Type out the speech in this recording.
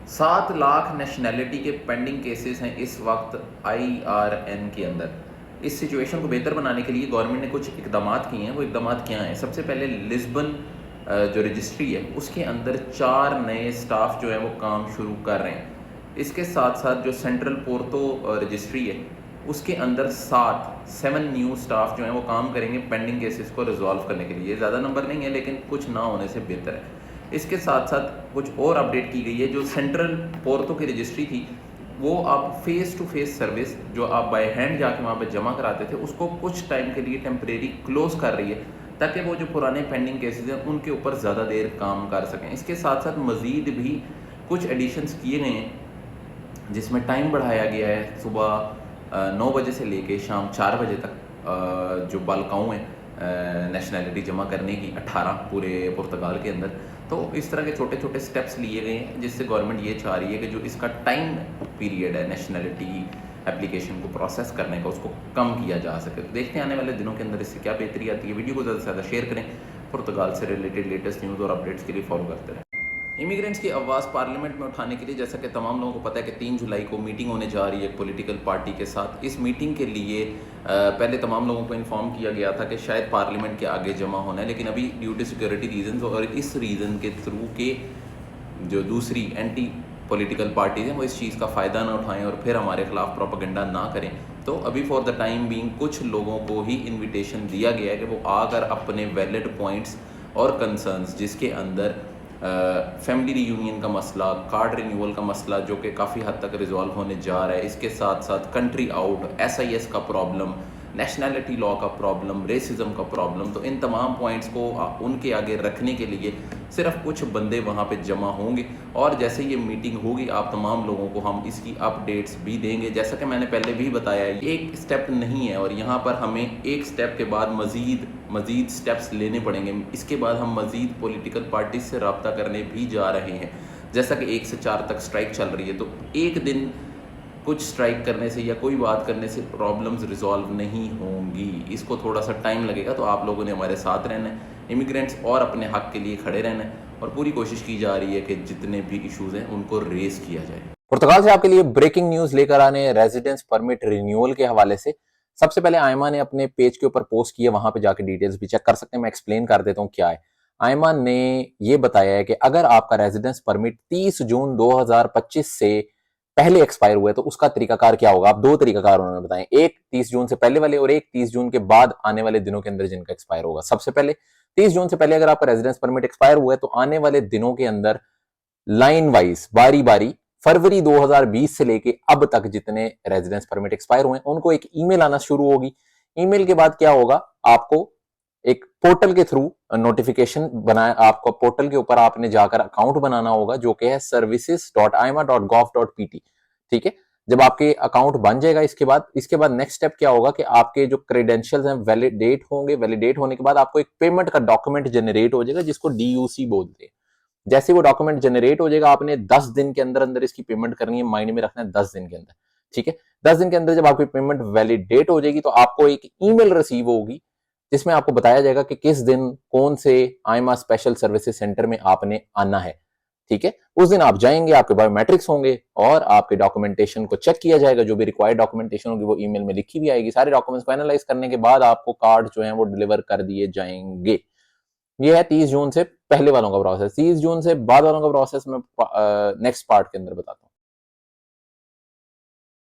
7 lakh nationality के pending cases हैं इस वक्त IRN के अंदर। इस सिचुएशन को बेहतर बनाने के लिए गवर्नमेंट ने कुछ इकदाम किए हैं। वो इकदाम क्या हैं? सबसे पहले लिस्बन जो रजिस्ट्री है उसके अंदर 4 नए स्टाफ जो है वो काम शुरू कर रहे हैं। इसके साथ साथ जो सेंट्रल पोर्टो रजिस्ट्री है उसके अंदर 7 न्यू स्टाफ जो हैं वो काम करेंगे पेंडिंग केसेस को रिजॉल्व करने के लिए। ज़्यादा नंबर नहीं है लेकिन कुछ ना होने से बेहतर है। इसके साथ साथ कुछ और अपडेट की गई है। जो सेंट्रल पोर्टो की रजिस्ट्री थी वो आप फेस टू फेस सर्विस जो आप बाय हैंड जाके वहाँ पे जमा कराते थे उसको कुछ टाइम के लिए टेम्परेरी क्लोज कर रही है, ताकि वो जो पुराने पेंडिंग केसेस हैं उनके ऊपर ज़्यादा देर काम कर सकें। इसके साथ साथ मज़ीद भी कुछ एडिशंस किए गए हैं जिसमें टाइम बढ़ाया गया है सुबह 9 बजे से लेके शाम 4 बजे तक जो बालकाओं हैं नेशनैलिटी जमा करने की 18 पूरे पुर्तगाल के अंदर। तो इस तरह के छोटे छोटे स्टेप्स लिए गए हैं जिससे गवर्नमेंट ये चाह रही है कि जो इसका टाइम पीरियड है नेशनैलिटी एप्लीकेशन को प्रोसेस करने का उसको कम किया जा सके। तो देखते हैं आने वाले दिनों के अंदर इससे क्या बेहतरी आती है। वीडियो को ज़्यादा से ज़्यादा शेयर करें। पुर्तगाल से रिलेटेड लेटेस्ट न्यूज़ और अपडेट्स के लिए फॉलो करते रहें। इमिग्रेंट्स की आवाज़ पार्लियामेंट में उठाने के लिए, जैसा कि तमाम लोगों को पता है कि 3 जुलाई को मीटिंग होने जा रही है एक पॉलिटिकल पार्टी के साथ। इस मीटिंग के लिए पहले तमाम लोगों को इन्फॉर्म किया गया था कि शायद पार्लियामेंट के आगे जमा होना है, लेकिन अभी ड्यू टू सिक्योरिटी रीजंस और इस रीज़न के थ्रू के जो दूसरी एंटी पॉलिटिकल पार्टीज़ हैं वो इस चीज़ का फ़ायदा ना उठाएं और फिर हमारे खिलाफ प्रोपेगेंडा ना करें। तो अभी फॉर द टाइम बीइंग कुछ लोगों को ही इनविटेशन दिया गया है कि वो आकर अपने वैलिड पॉइंट्स और कंसर्न्स, जिसके अंदर फैमिली रीयूनियन का मसला, कार्ड रिन्यूअल का मसला जो कि काफ़ी हद तक रिजॉल्व होने जा रहा है, इसके साथ साथ कंट्री आउट, SIS का प्रॉब्लम, नेशनैलिटी लॉ का प्रॉब्लम, रेसिज्म का प्रॉब्लम, तो इन तमाम पॉइंट्स को उनके आगे रखने के लिए सिर्फ कुछ बंदे वहाँ पे जमा होंगे और जैसे ये मीटिंग होगी आप तमाम लोगों को हम इसकी अपडेट्स भी देंगे। जैसा कि मैंने पहले भी बताया, ये एक स्टेप नहीं है और यहाँ पर हमें एक स्टेप के बाद मज़ीद स्टेप्स लेने पड़ेंगे। इसके बाद हम मज़ीद पॉलिटिकल पार्टी से रब्ता करने भी जा रहे हैं। जैसा कि 1 से 4 तक स्ट्राइक चल रही है, तो एक दिन कुछ स्ट्राइक करने से या कोई बात करने से प्रॉब्लम्स रिजॉल्व नहीं होंगी। इसको थोड़ा सा टाइम लगेगा, तो आप लोगों ने हमारे साथ रहना है, इमिग्रेंट्स और अपने हक के लिए खड़े रहना है और पूरी कोशिश की जा रही है कि जितने भी इश्यूज़ हैं उनको रेज किया जाए। पुर्तगाल से आपके लिए ब्रेकिंग न्यूज लेकर आने रेजिडेंस परमिट रिन्यूअल के हवाले से सबसे पहले आयमा ने अपने पेज के ऊपर पोस्ट किया, वहां पे जाके डिटेल्स भी चेक कर सकते हैं। मैं एक्सप्लेन कर देता हूं क्या है। आयमा ने ये बताया है कि अगर आपका रेजिडेंस परमिट 30 जून 2025 से पहले एक्सपायर हुआ है तो उसका तरीकाकार क्या होगा। आप 2 तरीकाकार उन्होंने बताए, एक 30 जून से पहले वाले और एक 30 जून के बाद आने वाले दिनों के अंदर जिनका एक्सपायर होगा। सबसे पहले 30 जून से पहले अगर आपका रेजिडेंस परमिट एक्सपायर हुआ है तो आने वाले दिनों के अंदर लाइन वाइज बारी बारी फरवरी 2020 से लेके अब तक जितने रेजिडेंस परमिट एक्सपायर हुए उनको एक ईमेल आना शुरू होगी। ईमेल के बाद क्या होगा, आपको एक पोर्टल के थ्रू नोटिफिकेशन बनाया, आपको पोर्टल के ऊपर आपने जाकर अकाउंट बनाना होगा जो कि है services.ima.gov.pt। ठीक है, जब आपके अकाउंट बन जाएगा इसके बाद नेक्स्ट स्टेप क्या होगा कि आपके जो क्रेडेंशियल्स हैं वैलिडेट होंगे। वैलिडेट होने के बाद आपको एक पेमेंट का डॉक्यूमेंट जनरेट हो जाएगा जिसको DUC बोलते हैं। जैसे वो डॉक्यूमेंट जनरेट हो जाएगा आपने 10 दिन के अंदर अंदर इसकी पेमेंट करनी है, माइंड में रखना है 10 दिन के अंदर। ठीक है, 10 दिन के अंदर जब आपकी पेमेंट वैलिडेट हो जाएगी तो आपको एक ईमेल रिसीव होगी जिसमें आपको बताया जाएगा कि किस दिन कौन से आईमा स्पेशल सर्विसेज सेंटर में आपने आना है। ठीक है, उस दिन आप जाएंगे, आपके बायोमेट्रिक्स होंगे और आपके डॉक्यूमेंटेशन को चेक किया जाएगा। जो भी रिक्वायर्ड डॉक्यूमेंटेशन होगी वो ईमेल में लिखी भी आएगी। सारे डॉक्यूमेंट्स को एनालाइज करने के बाद आपको कार्ड जो है वो डिलीवर कर दिए जाएंगे। ये है 30 जून से पहले वालों का प्रोसेस। 30 जून से बाद वालों का प्रोसेस मैं नेक्स्ट पार्ट के अंदर बताता हूँ।